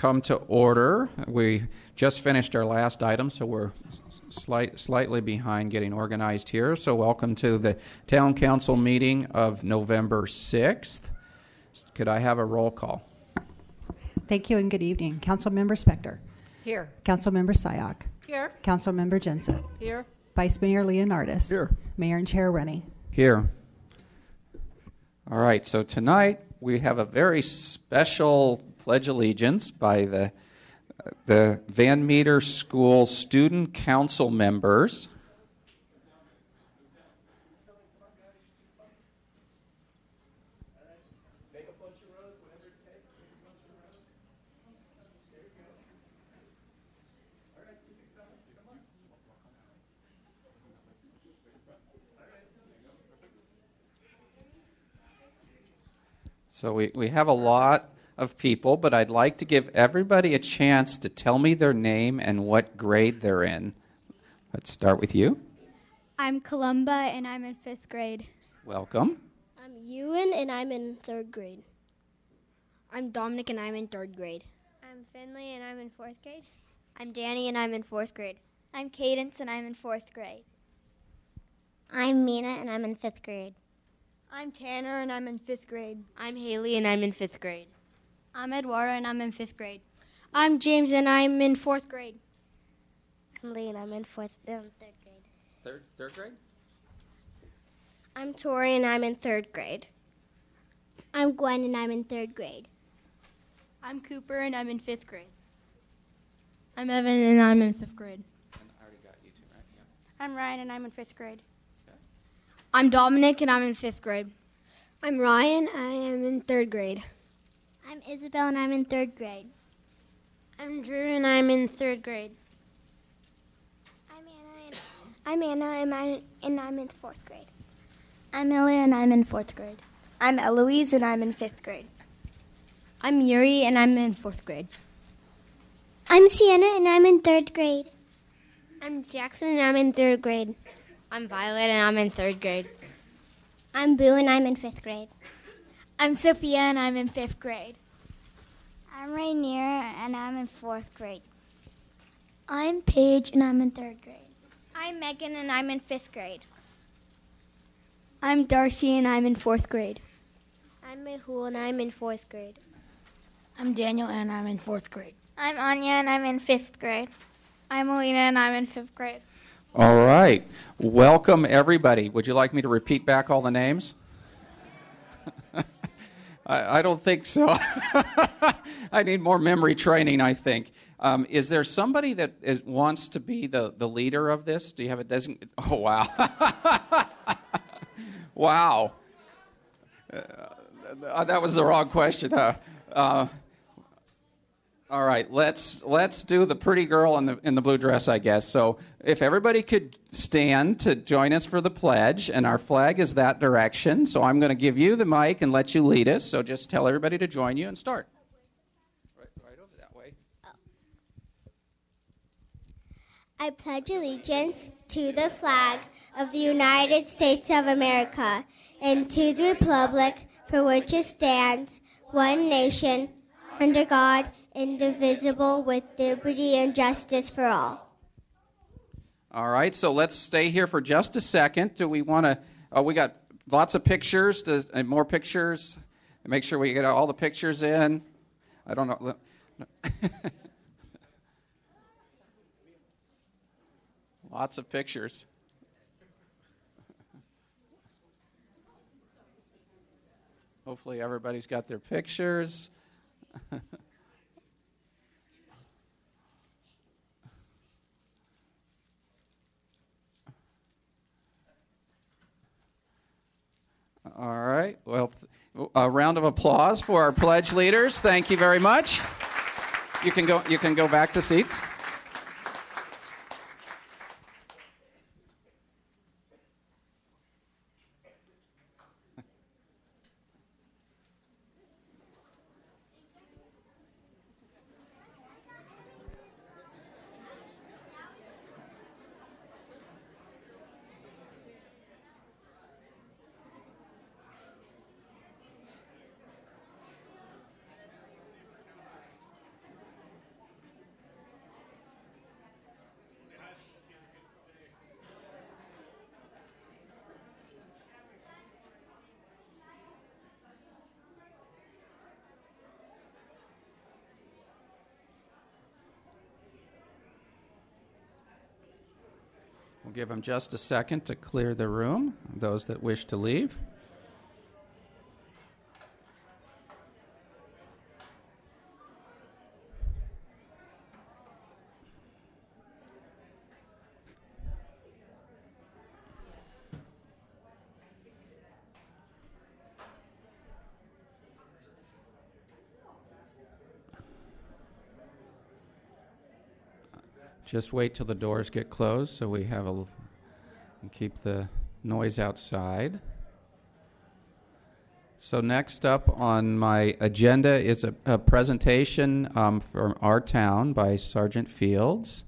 come to order. We just finished our last item, so we're slightly behind getting organized here. So welcome to the Town Council meeting of November 6th. Could I have a roll call? Thank you and good evening. Councilmember Spector. Here. Councilmember Syock. Here. Councilmember Jensen. Here. Vice Mayor Leonardis. Here. Mayor and Chair Rennie. Here. All right, so tonight we have a very special Pledge Allegiance by the Van Meter School Student Council members. So we have a lot of people, but I'd like to give everybody a chance to tell me their name and what grade they're in. Let's start with you. I'm Columba, and I'm in 5th grade. Welcome. I'm Ewan, and I'm in 3rd grade. I'm Dominic, and I'm in 3rd grade. I'm Finley, and I'm in 4th grade. I'm Danny, and I'm in 4th grade. I'm Cadence, and I'm in 4th grade. I'm Mina, and I'm in 5th grade. I'm Tanner, and I'm in 5th grade. I'm Haley, and I'm in 5th grade. I'm Eduardo, and I'm in 5th grade. I'm James, and I'm in 4th grade. I'm Lee, and I'm in 3rd grade. Third grade? I'm Tori, and I'm in 3rd grade. I'm Gwen, and I'm in 3rd grade. I'm Cooper, and I'm in 5th grade. I'm Evan, and I'm in 5th grade. And I already got you two, right? Yeah. I'm Ryan, and I'm in 5th grade. I'm Dominic, and I'm in 5th grade. I'm Ryan, I am in 3rd grade. I'm Isabel, and I'm in 3rd grade. I'm Drew, and I'm in 3rd grade. I'm Anna, and I'm in 4th grade. I'm Elia, and I'm in 4th grade. I'm Eloise, and I'm in 5th grade. I'm Yuri, and I'm in 4th grade. I'm Sienna, and I'm in 3rd grade. I'm Jackson, and I'm in 3rd grade. I'm Violet, and I'm in 3rd grade. I'm Boo, and I'm in 5th grade. I'm Sophia, and I'm in 5th grade. I'm Rainier, and I'm in 4th grade. I'm Paige, and I'm in 3rd grade. I'm Megan, and I'm in 5th grade. I'm Darcy, and I'm in 4th grade. I'm Mehul, and I'm in 4th grade. I'm Daniel, and I'm in 4th grade. I'm Anya, and I'm in 5th grade. I'm Alina, and I'm in 5th grade. All right. Welcome, everybody. Would you like me to repeat back all the names? I don't think so. I need more memory training, I think. Is there somebody that wants to be the leader of this? Do you have a designated? Oh, wow. Wow. That was the wrong question, huh? All right, let's do the pretty girl in the blue dress, I guess. So if everybody could stand to join us for the pledge, and our flag is that direction. So I'm going to give you the mic and let you lead us. So just tell everybody to join you and start. Right over that way. I pledge allegiance to the flag of the United States of America and to the republic for which it stands, one nation, under God, indivisible, with liberty and justice for all. All right, so let's stay here for just a second. Do we want to? We got lots of pictures. And more pictures. Make sure we get all the pictures in. I don't know. Lots of pictures. Hopefully everybody's got their pictures. All right. Well, a round of applause for our pledge leaders. Thank you very much. You can go back to seats. We'll give them just a second to clear the room, those that wish to leave. Just wait till the doors get closed so we have and keep the noise outside. So next up on my agenda is a presentation from our town by Sergeant Fields.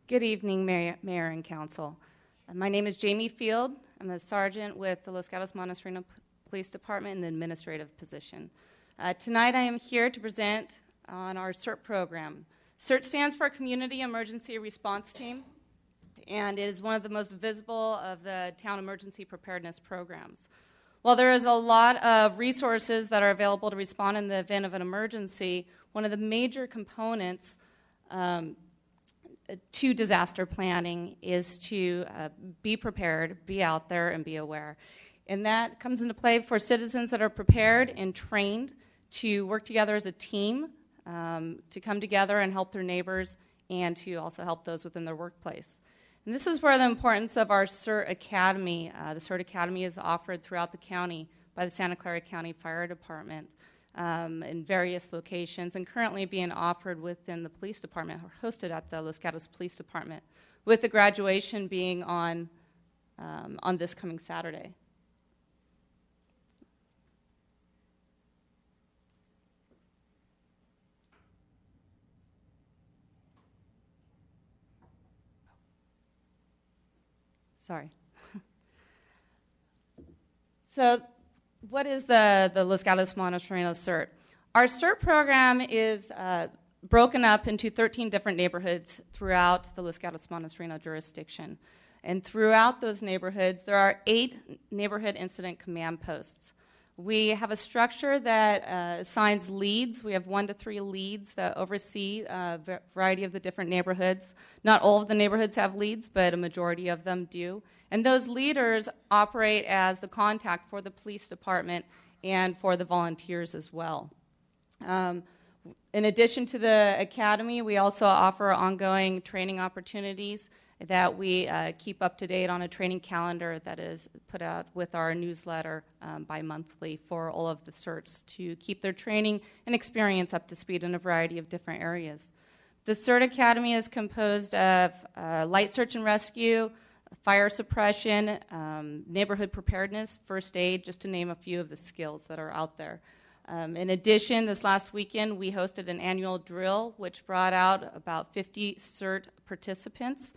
Good evening, Mayor and Council. My name is Jamie Field. I'm a sergeant with the Los Gatos Montesino Police Department in the administrative position. Tonight I am here to present on our CERT program. CERT stands for Community Emergency Response Team, and it is one of the most visible of the town emergency preparedness programs. While there is a lot of resources that are available to respond in the event of an emergency, one of the major components to disaster planning is to be prepared, be out there, and be aware. And that comes into play for citizens that are prepared and trained to work together as a team, to come together and help their neighbors, and to also help those within their workplace. And this is where the importance of our CERT Academy. The CERT Academy is offered throughout the county by the Santa Clara County Fire Department in various locations, and currently being offered within the police department, or hosted at the Los Gatos Police Department, with the graduation being on this coming Saturday. Sorry. So, what is the Los Gatos Montesino CERT? Our CERT program is broken up into 13 different neighborhoods throughout the Los Gatos Montesino jurisdiction. And throughout those neighborhoods, there are 8 neighborhood incident command posts. We have a structure that assigns leads. We have 1 to 3 leads that oversee a variety of the different neighborhoods. Not all of the neighborhoods have leads, but a majority of them do. And those leaders operate as the contact for the police department and for the volunteers as well. In addition to the academy, we also offer ongoing training opportunities that we keep up to date on a training calendar that is put out with our newsletter bi-monthly for all of the CERTs to keep their training and experience up to speed in a variety of different areas. The CERT Academy is composed of light search and rescue, fire suppression, neighborhood preparedness, first aid, just to name a few of the skills that are out there. In addition, this last weekend we hosted an annual drill which brought out about 50 CERT participants.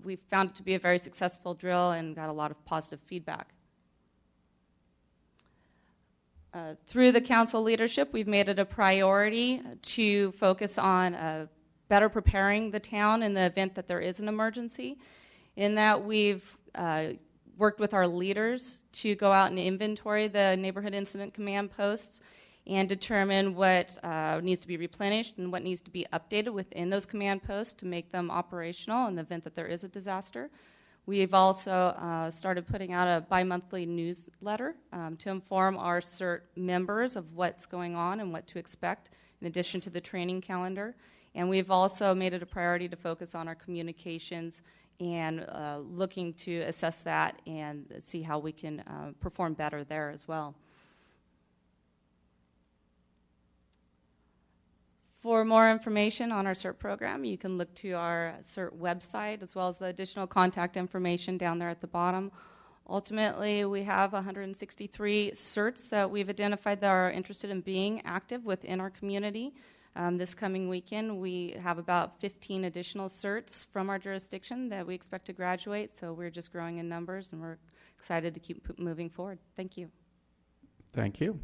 We found it to be a very successful drill and got a lot of positive feedback. Through the council leadership, we've made it a priority to focus on better preparing the town in the event that there is an emergency, in that we've worked with our leaders to go out and inventory the neighborhood incident command posts and determine what needs to be replenished and what needs to be updated within those command posts to make them operational in the event that there is a disaster. We've also started putting out a bi-monthly newsletter to inform our CERT members of what's going on and what to expect, in addition to the training calendar. And we've also made it a priority to focus on our communications and looking to assess that and see how we can perform better there as well. For more information on our CERT program, you can look to our CERT website as well as the additional contact information down there at the bottom. Ultimately, we have 163 CERTs that we've identified that are interested in being active within our community. This coming weekend, we have about 15 additional certs from our jurisdiction that we expect to graduate, so we're just growing in numbers, and we're excited to keep moving forward. Thank you. Thank you.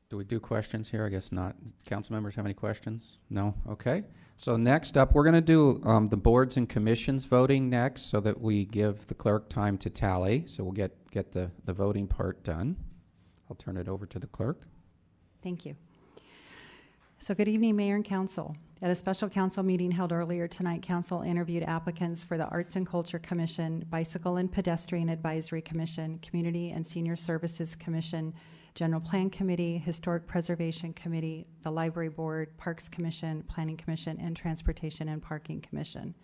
Do we do questions here? I guess not. Council members have any questions? No? Okay. So next up, we're going to do the boards and commissions voting next so that we give the clerk time to tally. So we'll get the voting part done. I'll turn it over to the clerk. Thank you. So good evening, Mayor and Council. At a special council meeting held earlier tonight, Council interviewed applicants for the Arts and Culture Commission, Bicycle and Pedestrian Advisory Commission, Community and Senior Services Commission, General Plan Committee, Historic Preservation Committee, the Library Board, Parks Commission, Planning Commission, and Transportation and Parking Commission.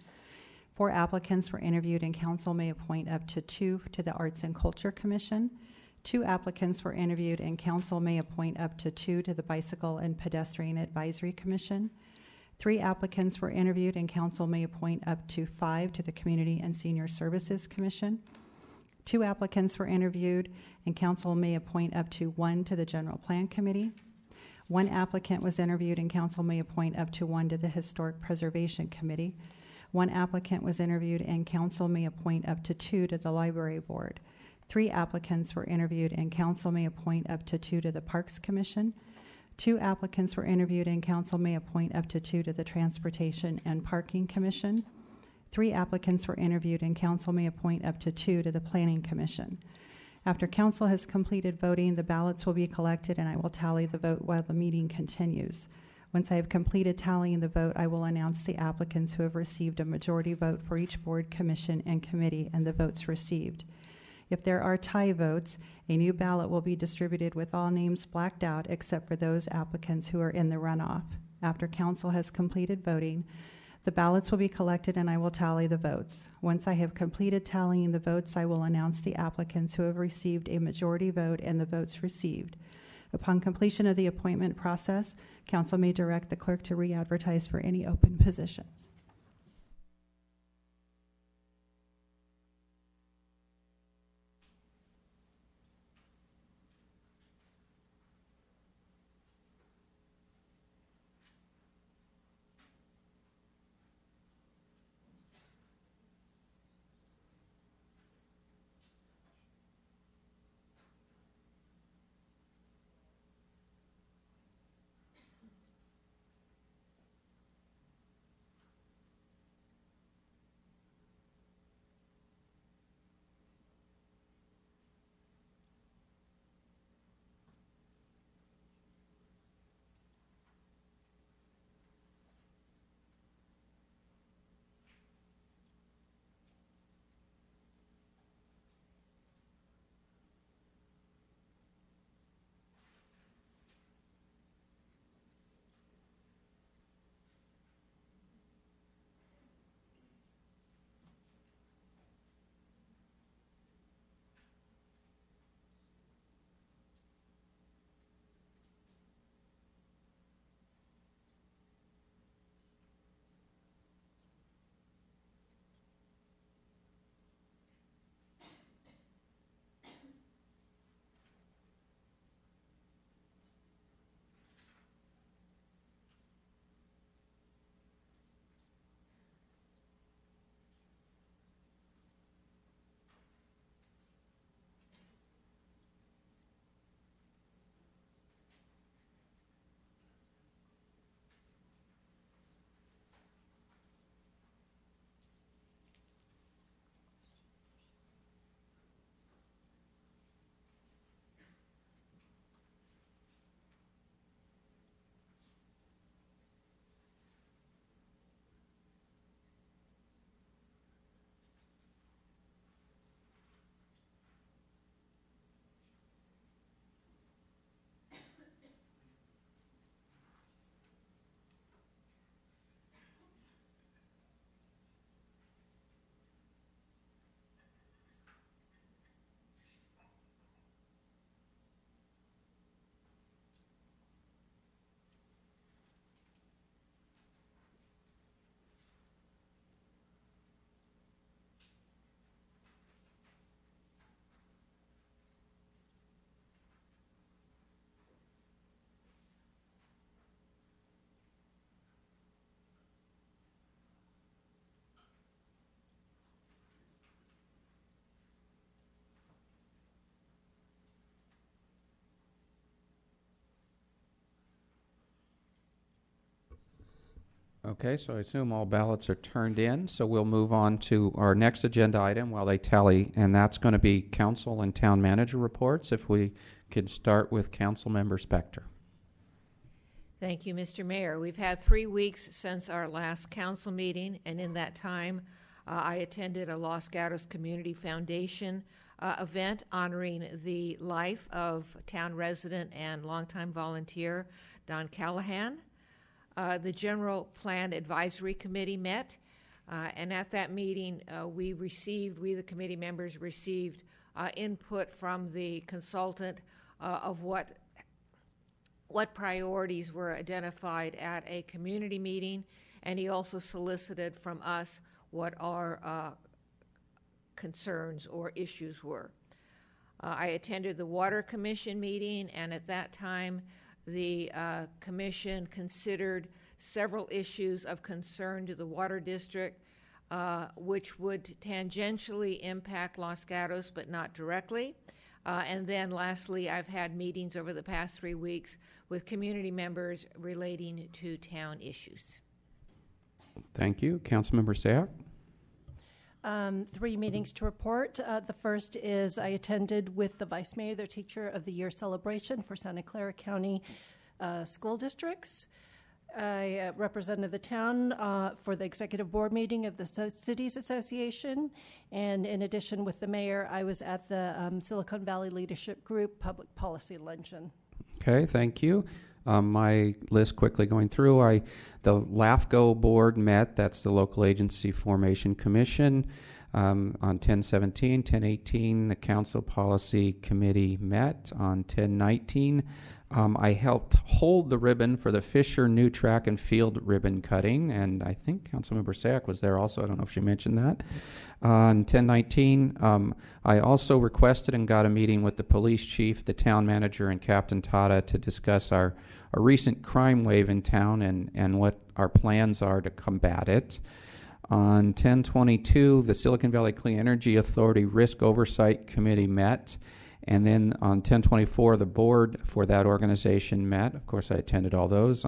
4 applicants were interviewed, and Council may appoint up to 2 to the Arts and Culture Commission. 2 applicants were interviewed, and Council may appoint up to 2 to the Bicycle and Pedestrian Advisory Commission. 3 applicants were interviewed, and Council may appoint up to 5 to the Community and Senior Services Commission. 2 applicants were interviewed, and Council may appoint up to 1 to the General Plan Committee. 1 applicant was interviewed, and Council may appoint up to 1 to the Historic Preservation Committee. 1 applicant was interviewed, and Council may appoint up to 2 to the Library Board. 3 applicants were interviewed, and Council may appoint up to 2 to the Parks Commission. 2 applicants were interviewed, and Council may appoint up to 2 to the Transportation and Parking Commission. 3 applicants were interviewed, and Council may appoint up to 2 to the Planning Commission. After Council has completed voting, the ballots will be collected, and I will tally the vote while the meeting continues. Once I have completed tallying the vote, I will announce the applicants who have received a majority vote for each board, commission, and committee, and the votes received. If there are tie votes, a new ballot will be distributed with all names blacked out except for those applicants who are in the runoff. After Council has completed voting, the ballots will be collected, and I will tally the votes. Once I have completed tallying the votes, I will announce the applicants who have received a majority vote and the votes received. Upon completion of the appointment process, Council may direct the clerk to re-advertise for any open positions. Okay, so I assume all ballots are turned in, so we'll move on to our next agenda item while they tally, and that's going to be council and town manager reports. If we could start with Council Member Spector. Thank you, Mr. Mayor. We've had 3 weeks since our last council meeting, and in that time, I attended a Los Gatos Community Foundation event honoring the life of town resident and longtime volunteer Don Callahan. The General Plan Advisory Committee met, and at that meeting, we, the committee members, received input from the consultant of what priorities were identified at a community meeting, and he also solicited from us what our concerns or issues were. I attended the Water Commission meeting, and at that time, the commission considered several issues of concern to the Water District, which would tangentially impact Los Gatos, but not directly. And then lastly, I've had meetings over the past 3 weeks with community members relating to town issues. Thank you. Councilmember Sayak. 3 meetings to report. The first is I attended with the Vice Mayor the Teacher of the Year celebration for Santa Clara County school districts. I represented the town for the executive board meeting of the Cities Association, and in addition with the mayor, I was at the Silicon Valley Leadership Group Public Policy Luncheon. Okay, thank you. My list quickly going through, the LAFCO board met, that's the Local Agency Formation Commission, on 10/17, 10/18, the Council Policy Committee met on 10/19. I helped hold the ribbon for the Fisher New Track and Field ribbon cutting, and I think Councilmember Sack was there also. I don't know if she mentioned that. On 10/19, I also requested and got a meeting with the police chief, the town manager, and Captain Tata to discuss our recent crime wave in town and what our plans are to combat it. On 10/22, the Silicon Valley Clean Energy Authority Risk Oversight Committee met. And then on 10/24, the board for that organization met. Of course, I attended all those.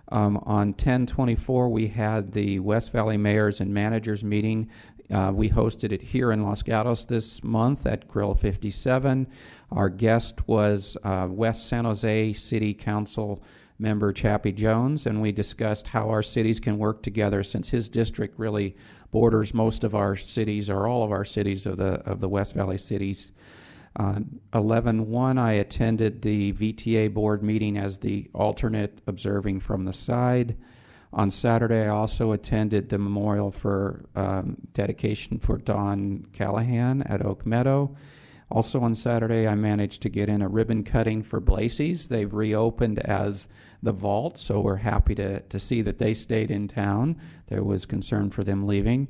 On 10/24, we had the West Valley Mayors and Managers meeting. We hosted it here in Los Gatos this month at Grill 57. Our guest was West San Jose City Council member Chappie Jones, and we discussed how our cities can work together since his district really borders most of our cities, or all of our cities of the West Valley cities. 11/1, I attended the VTA board meeting as the alternate observing from the side. On Saturday, I also attended the memorial for dedication for Don Callahan at Oak Meadow. Also on Saturday, I managed to get in a ribbon cutting for Blacey's. They've reopened as the Vault, so we're happy to see that they stayed in town. There was concern for them leaving.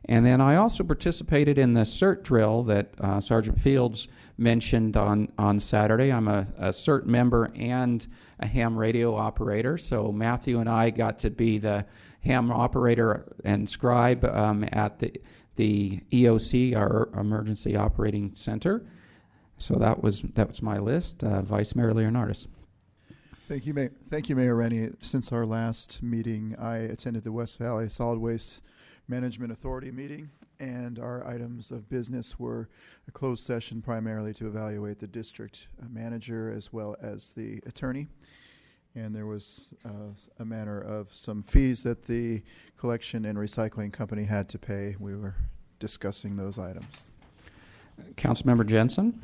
And then I also participated in the CERT drill that Sergeant Fields mentioned on Saturday. I'm a CERT member and a ham radio operator, so Matthew and I got to be the ham operator and scribe at the EOC, our Emergency Operating Center. So that was my list. Vice Mayor Leonardis. Thank you, Mayor Rennie. Since our last meeting, I attended the West Valley Solid Waste Management Authority meeting, and our items of business were a closed session primarily to evaluate the district manager as well as the attorney. And there was a matter of some fees that the collection and recycling company had to pay. We were discussing those items. Councilmember Jensen.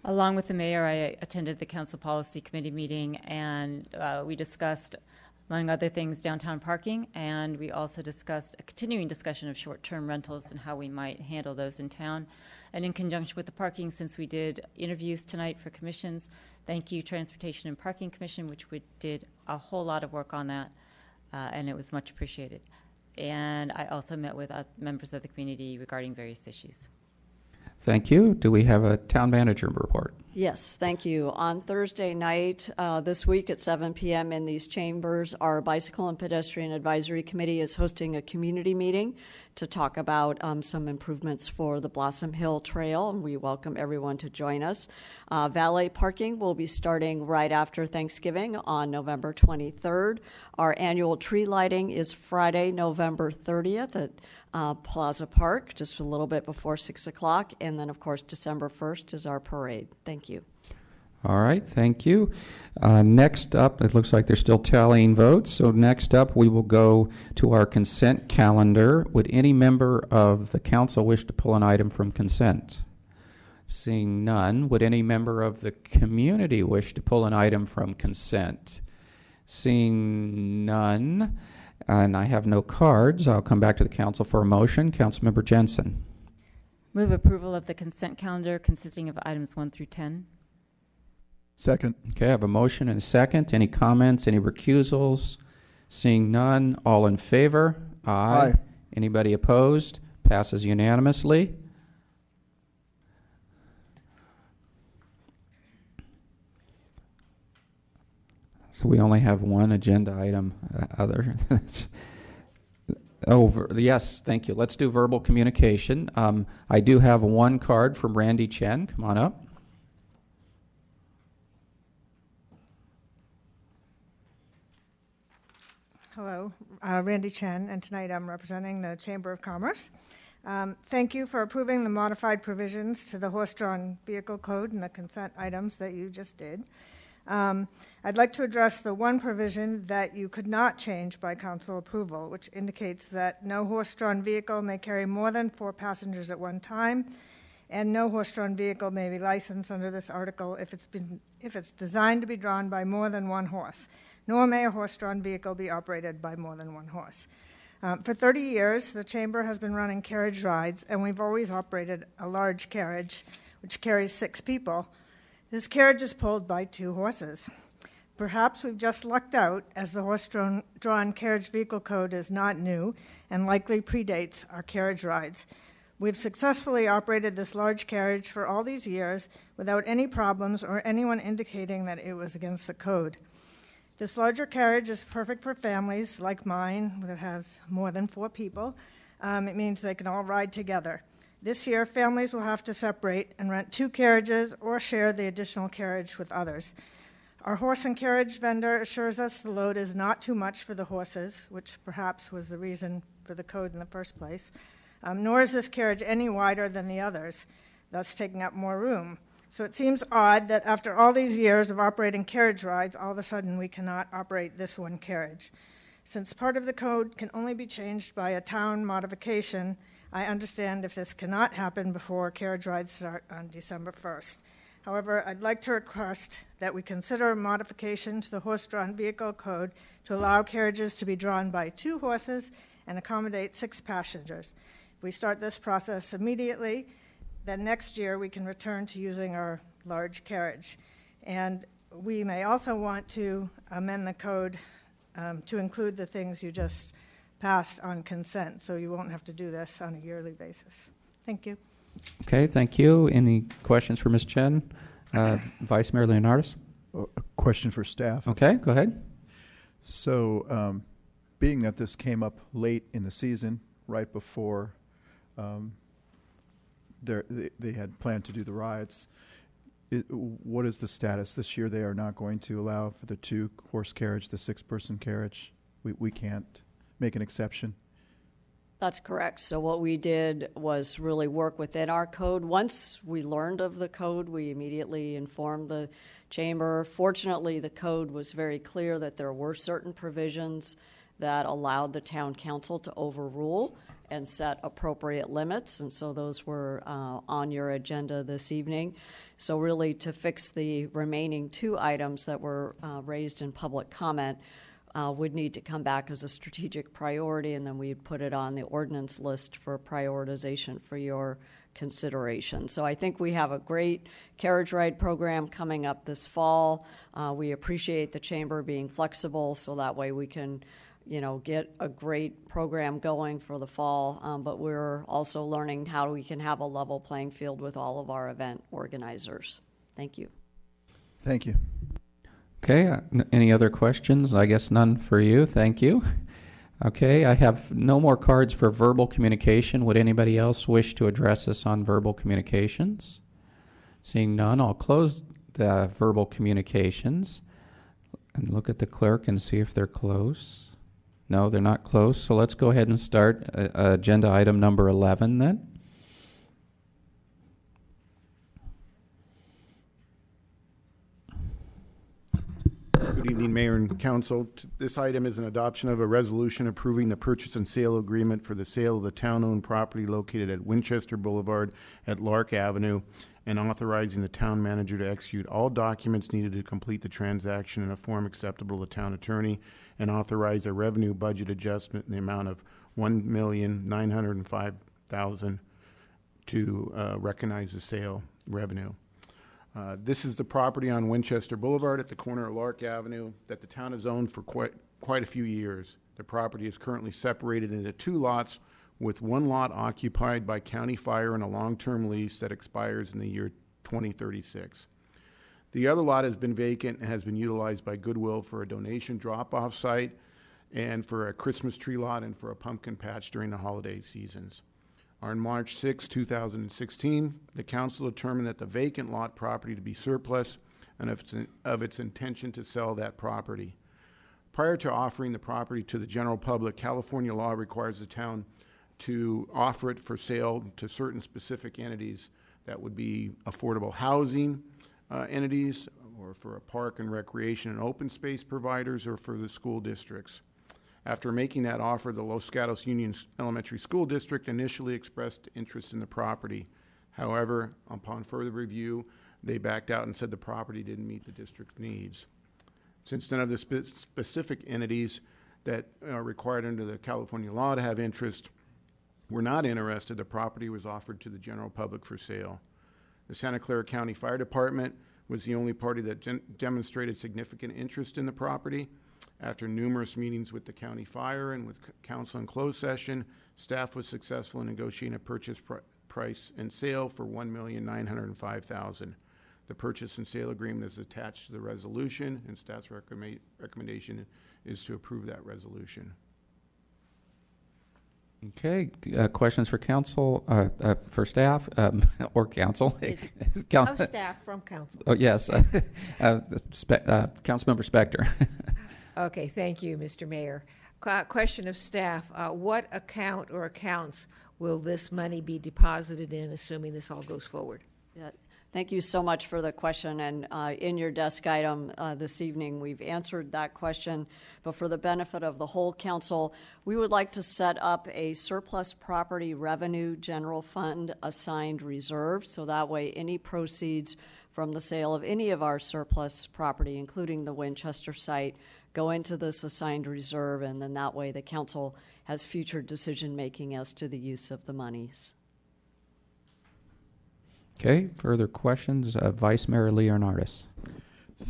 Along with the mayor, I attended the Council Policy Committee meeting, and we discussed, among other things, downtown parking, and we also discussed a continuing discussion of short-term rentals and how we might handle those in town. And in conjunction with the parking, since we did interviews tonight for commissions, thank you, Transportation and Parking Commission, which we did a whole lot of work on that, and it was much appreciated. And I also met with members of the community regarding various issues. Thank you. Do we have a town manager report? Yes, thank you. On Thursday night this week at 7 p.m. in these chambers, our Bicycle and Pedestrian Advisory Committee is hosting a community meeting to talk about some improvements for the Blossom Hill Trail, and we welcome everyone to join us. Valet parking will be starting right after Thanksgiving on November 23rd. Our annual tree lighting is Friday, November 30th at Plaza Park, just a little bit before 6 o'clock. And then, of course, December 1st is our parade. Thank you. All right, thank you. Next up, it looks like they're still tallying votes. So next up, we will go to our consent calendar. Would any member of the council wish to pull an item from consent? Seeing none, would any member of the community wish to pull an item from consent? Seeing none, and I have no cards, I'll come back to the council for a motion. Councilmember Jensen. Move approval of the consent calendar consisting of items 1 through 10. Second. Okay, I have a motion and a second. Any comments, any recusals? Seeing none, all in favor? Aye. Anybody opposed? Passes unanimously. So we only have one agenda item other. Yes, thank you. Let's do verbal communication. I do have one card from Randy Chen. Come on up. Hello, Randy Chen, and tonight I'm representing the Chamber of Commerce. Thank you for approving the modified provisions to the horse-drawn vehicle code and the consent items that you just did. I'd like to address the one provision that you could not change by council approval, which indicates that no horse-drawn vehicle may carry more than 4 passengers at one time, and no horse-drawn vehicle may be licensed under this article if it's designed to be drawn by more than one horse, nor may a horse-drawn vehicle be operated by more than one horse. For 30 years, the Chamber has been running carriage rides, and we've always operated a large carriage, which carries 6 people. This carriage is pulled by 2 horses. Perhaps we've just lucked out, as the horse-drawn carriage vehicle code is not new and likely predates our carriage rides. We've successfully operated this large carriage for all these years without any problems or anyone indicating that it was against the code. This larger carriage is perfect for families like mine that has more than 4 people. It means they can all ride together. This year, families will have to separate and rent 2 carriages or share the additional carriage with others. Our horse and carriage vendor assures us the load is not too much for the horses, which perhaps was the reason for the code in the first place, nor is this carriage any wider than the others, thus taking up more room. So it seems odd that after all these years of operating carriage rides, all of a sudden we cannot operate this one carriage. Since part of the code can only be changed by a town modification, I understand if this cannot happen before carriage rides start on December 1st. However, I'd like to request that we consider a modification to the horse-drawn vehicle code to allow carriages to be drawn by 2 horses and accommodate 6 passengers. If we start this process immediately, then next year we can return to using our large carriage. And we may also want to amend the code to include the things you just passed on consent, so you won't have to do this on a yearly basis. Thank you. Okay, thank you. Any questions for Ms. Chen? Vice Mayor Leonardis? A question for staff. Okay, go ahead. So, being that this came up late in the season, right before they had planned to do the rides, what is the status? This year they are not going to allow for the 2-horse carriage, the 6-person carriage. We can't make an exception. That's correct. So what we did was really work within our code. Once we learned of the code, we immediately informed the chamber. Fortunately, the code was very clear that there were certain provisions that allowed the town council to overrule and set appropriate limits, and so those were on your agenda this evening. So really, to fix the remaining 2 items that were raised in public comment, would need to come back as a strategic priority, and then we'd put it on the ordinance list for prioritization for your consideration. So I think we have a great carriage ride program coming up this fall. We appreciate the chamber being flexible, so that way we can get a great program going for the fall, but we're also learning how we can have a level playing field with all of our event organizers. Thank you. Thank you. Okay, any other questions? I guess none for you. Thank you. Okay, I have no more cards for verbal communication. Would anybody else wish to address us on verbal communications? Seeing none, I'll close the verbal communications and look at the clerk and see if they're close. No, they're not close. So let's go ahead and start agenda item number 11 then. Good evening, Mayor and Council. This item is an adoption of a resolution approving the purchase and sale agreement for the sale of the town-owned property located at Winchester Boulevard at Lark Avenue and authorizing the town manager to execute all documents needed to complete the transaction in a form acceptable to the town attorney and authorize a revenue budget adjustment in the amount of $1,905,000 to recognize the sale revenue. This is the property on Winchester Boulevard at the corner of Lark Avenue that the town has owned for quite a few years. The property is currently separated into 2 lots, with 1 lot occupied by County Fire in a long-term lease that expires in the year 2036. The other lot has been vacant and has been utilized by Goodwill for a donation drop-off site and for a Christmas tree lot and for a pumpkin patch during the holiday seasons. On March 6, 2016, the council determined that the vacant lot property to be surplus and of its intention to sell that property. Prior to offering the property to the general public, California law requires the town to offer it for sale to certain specific entities that would be affordable housing entities, or for a park and recreation and open space providers, or for the school districts. After making that offer, the Los Gatos Union Elementary School District initially expressed interest in the property. However, upon further review, they backed out and said the property didn't meet the district's needs. Since none of the specific entities that are required under the California law to have interest were not interested, the property was offered to the general public for sale. The Santa Clara County Fire Department was the only party that demonstrated significant interest in the property. After numerous meetings with the county fire and with council in closed session, staff was successful in negotiating a purchase price and sale for $1,905,000. The purchase and sale agreement is attached to the resolution, and staff's recommendation is to approve that resolution. Okay, questions for council, for staff, or council? Of staff from council. Oh, yes. Councilmember Spector. Okay, thank you, Mr. Mayor. Question of staff, what account or accounts will this money be deposited in, assuming this all goes forward? Yeah, thank you so much for the question. And in your desk item this evening, we've answered that question. But for the benefit of the whole council, we would like to set up a surplus property revenue general fund assigned reserve. So that way, any proceeds from the sale of any of our surplus property, including the Winchester site, go into this assigned reserve, and then that way the council has future decision-making as to the use of the monies. Okay, further questions? Vice Mayor Leonardis.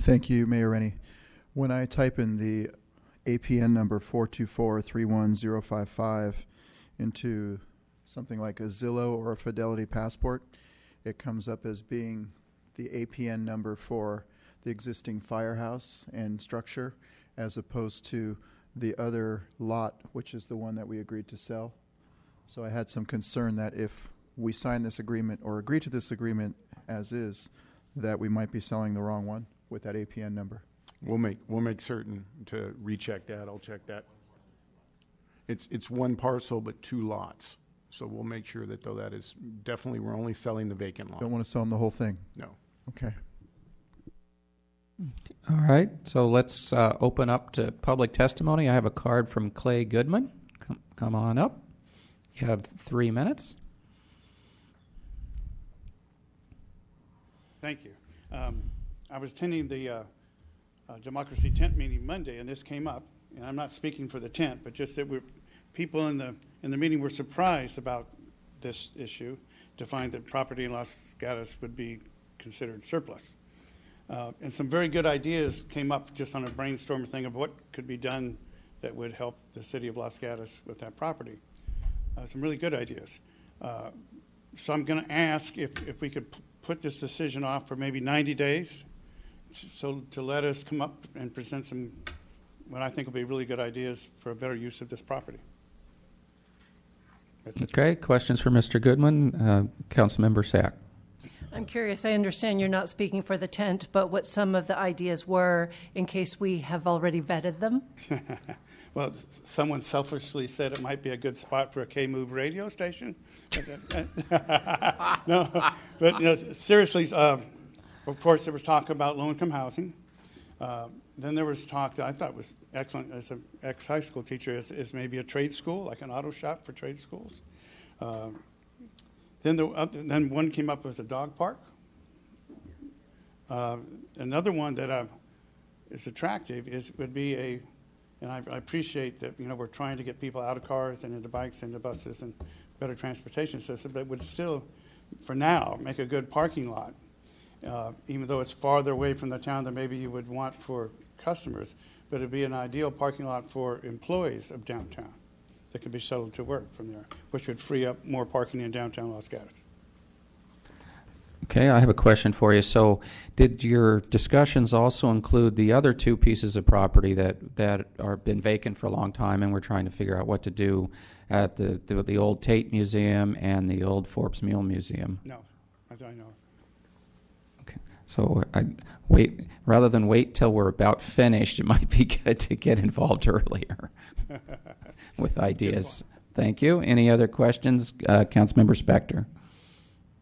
Thank you, Mayor Rennie. When I type in the APN number 424-31055 into something like a Zillow or a Fidelity Passport, it comes up as being the APN number for the existing firehouse and structure, as opposed to the other lot, which is the one that we agreed to sell. So I had some concern that if we sign this agreement or agree to this agreement as is, that we might be selling the wrong one with that APN number. We'll make certain to recheck that. I'll check that. It's one parcel but 2 lots. So we'll make sure that, though, that is definitely, we're only selling the vacant lot. Don't want to sell them the whole thing? No. Okay. All right, so let's open up to public testimony. I have a card from Clay Goodman. Come on up. You have 3 minutes. Thank you. I was attending the Democracy Tent meeting Monday, and this came up. And I'm not speaking for the tent, but just that people in the meeting were surprised about this issue, to find that property in Los Gatos would be considered surplus. And some very good ideas came up just on a brainstorm thing of what could be done that would help the city of Los Gatos with that property. Some really good ideas. So I'm going to ask if we could put this decision off for maybe 90 days, so to let us come up and present some, what I think will be really good ideas for a better use of this property. Okay, questions for Mr. Goodman? Councilmember Sack. I'm curious, I understand you're not speaking for the tent, but what some of the ideas were in case we have already vetted them? Well, someone selfishly said it might be a good spot for a K-Move radio station. No, but you know, seriously, of course, there was talk about low-income housing. Then there was talk that I thought was excellent as an ex-high school teacher is maybe a trade school, like an auto shop for trade schools. Then one came up as a dog park. Another one that is attractive would be and I appreciate that, you know, we're trying to get people out of cars and into bikes, into buses, and better transportation system, but would still, for now, make a good parking lot. Even though it's farther away from the town than maybe you would want for customers, but it'd be an ideal parking lot for employees of downtown that could be shuttled to work from there, which would free up more parking in downtown Los Gatos. Okay, I have a question for you. So did your discussions also include the other two pieces of property that are been vacant for a long time and we're trying to figure out what to do at the old Tate Museum and the old Forbes Mule Museum? No, I don't know. Okay, so rather than wait till we're about finished, it might be good to get involved earlier with ideas. Thank you. Any other questions? Councilmember Spector.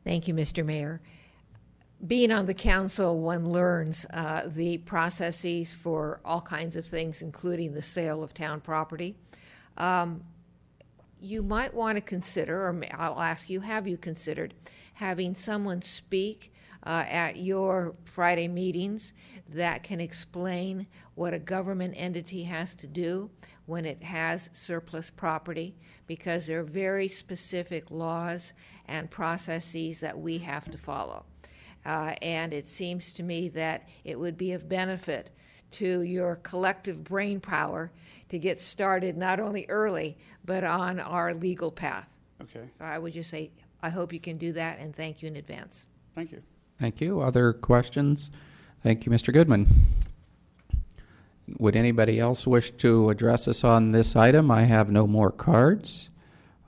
Thank you, Mr. Mayor. Being on the council, one learns the processes for all kinds of things, including the sale of town property. You might want to consider, or I'll ask you, have you considered having someone speak at your Friday meetings that can explain what a government entity has to do when it has surplus property, because there are very specific laws and processes that we have to follow. And it seems to me that it would be of benefit to your collective brain power to get started not only early, but on our legal path. Okay. So I would just say, I hope you can do that, and thank you in advance. Thank you. Thank you. Other questions? Thank you, Mr. Goodman. Would anybody else wish to address us on this item? I have no more cards.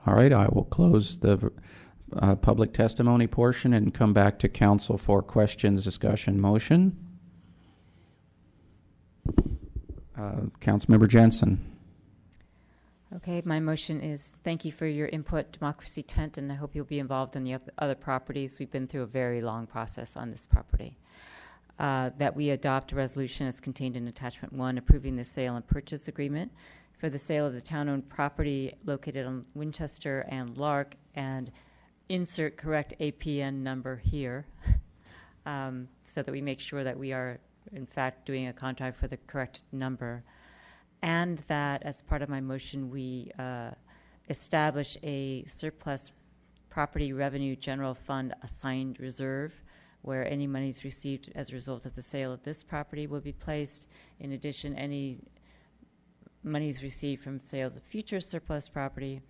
All right, I will close the public testimony portion and come back to council for questions, discussion, motion. Councilmember Jensen. Okay, my motion is thank you for your input, Democracy Tent, and I hope you'll be involved in the other properties. We've been through a very long process on this property. That we adopt a resolution as contained in Attachment 1 approving the sale and purchase agreement for the sale of the town-owned property located on Winchester and Lark, and insert correct APN number here so that we make sure that we are, in fact, doing a contract for the correct number. And that, as part of my motion, we establish a surplus property revenue general fund assigned reserve where any monies received as a result of the sale of this property will be placed. In addition, any monies received from sales of future surplus property,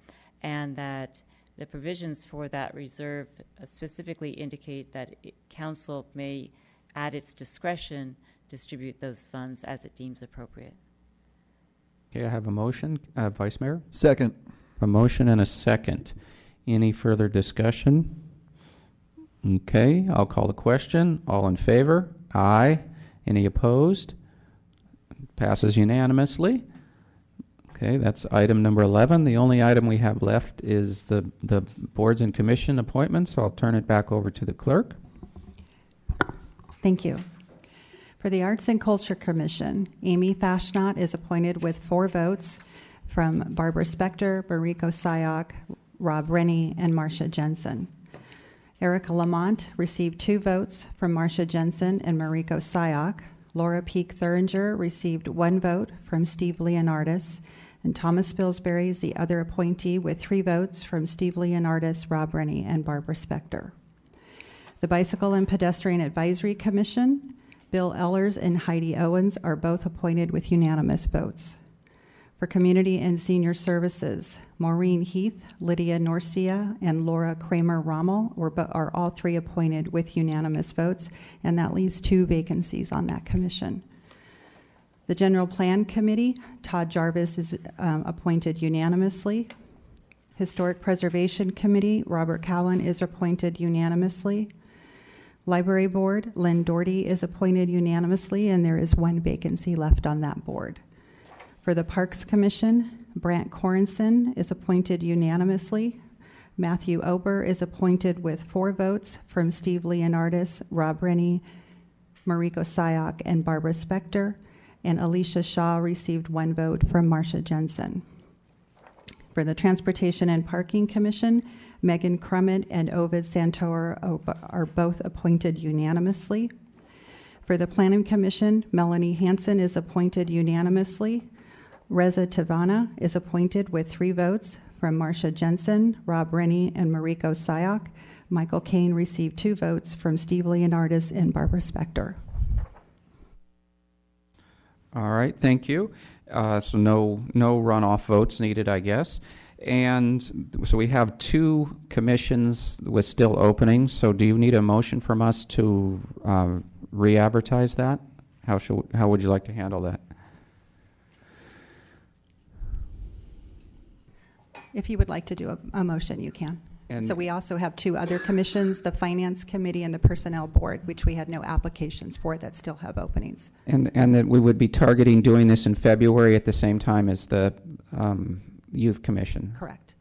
and that the provisions for that reserve specifically indicate that council may, at its discretion, distribute those funds as it deems appropriate. Okay, I have a motion. Vice Mayor? Second. A motion and a second. Any further discussion? Okay, I'll call the question. All in favor? Aye. Any opposed? Passes unanimously. Okay, that's item number 11. The only item we have left is the boards and commission appointments. So I'll turn it back over to the clerk. Thank you. For the Arts and Culture Commission, Amy Fashnot is appointed with 4 votes from Barbara Spector, Mariko Sayak, Rob Rennie, and Marcia Jensen. Erica Lamont received 2 votes from Marcia Jensen and Mariko Sayak. Laura Peak Thuringer received 1 vote from Steve Leonardis, and Thomas Pillsbury is the other appointee with 3 votes from Steve Leonardis, Rob Rennie, and Barbara Spector. The Bicycle and Pedestrian Advisory Commission, Bill Ellers and Heidi Owens are both appointed with unanimous votes. For Community and Senior Services, Maureen Heath, Lydia Norcia, and Laura Kramer-Rommel are all three appointed with unanimous votes, and that leaves 2 vacancies on that commission. The General Plan Committee, Todd Jarvis is appointed unanimously. Historic Preservation Committee, Robert Cowan is appointed unanimously. Library Board, Lynn Doherty is appointed unanimously, and there is 1 vacancy left on that board. For the Parks Commission, Brant Corinson is appointed unanimously. Matthew Ober is appointed with 4 votes from Steve Leonardis, Rob Rennie, Mariko Sayak, and Barbara Spector, and Alicia Shaw received 1 vote from Marcia Jensen. For the Transportation and Parking Commission, Megan Crummett and Ovid Santor are both appointed unanimously. For the Planning Commission, Melanie Hansen is appointed unanimously. Reza Tavana is appointed with 3 votes from Marcia Jensen, Rob Rennie, and Mariko Sayak. Michael Kane received 2 votes from Steve Leonardis and Barbara Spector. All right, thank you. So no runoff votes needed, I guess. And so we have 2 commissions with still openings. So do you need a motion from us to re-advertise that? How would you like to handle that? If you would like to do a motion, you can. And so we also have 2 other commissions, the Finance Committee and the Personnel Board, which we had no applications for that still have openings. And that we would be targeting doing this in February at the same time as the Youth Commission. Correct.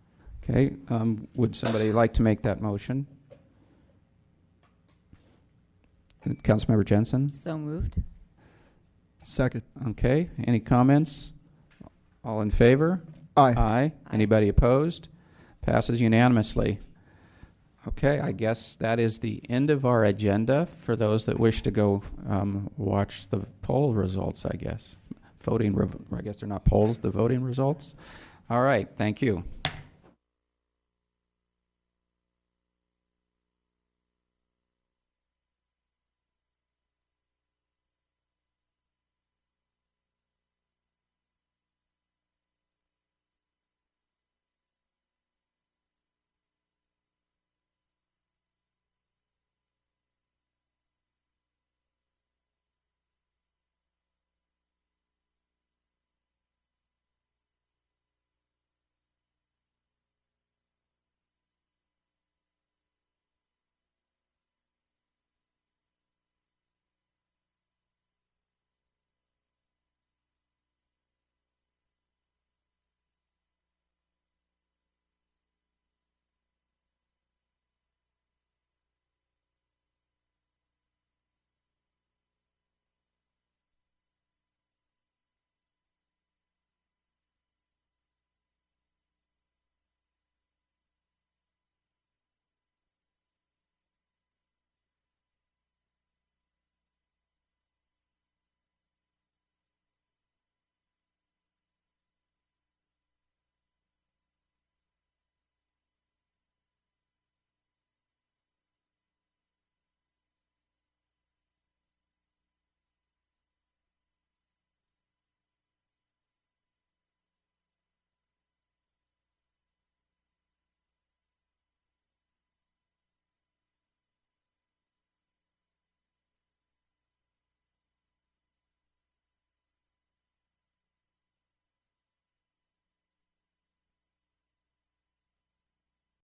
Okay. Would somebody like to make that motion? Councilmember Jensen? So moved. Second. Okay. Any comments? All in favor? Aye. Aye. Anybody opposed? Passes unanimously. Okay, I guess that is the end of our agenda for those that wish to go watch the poll results, I guess. I guess they're not polls, the voting results. All right, thank you.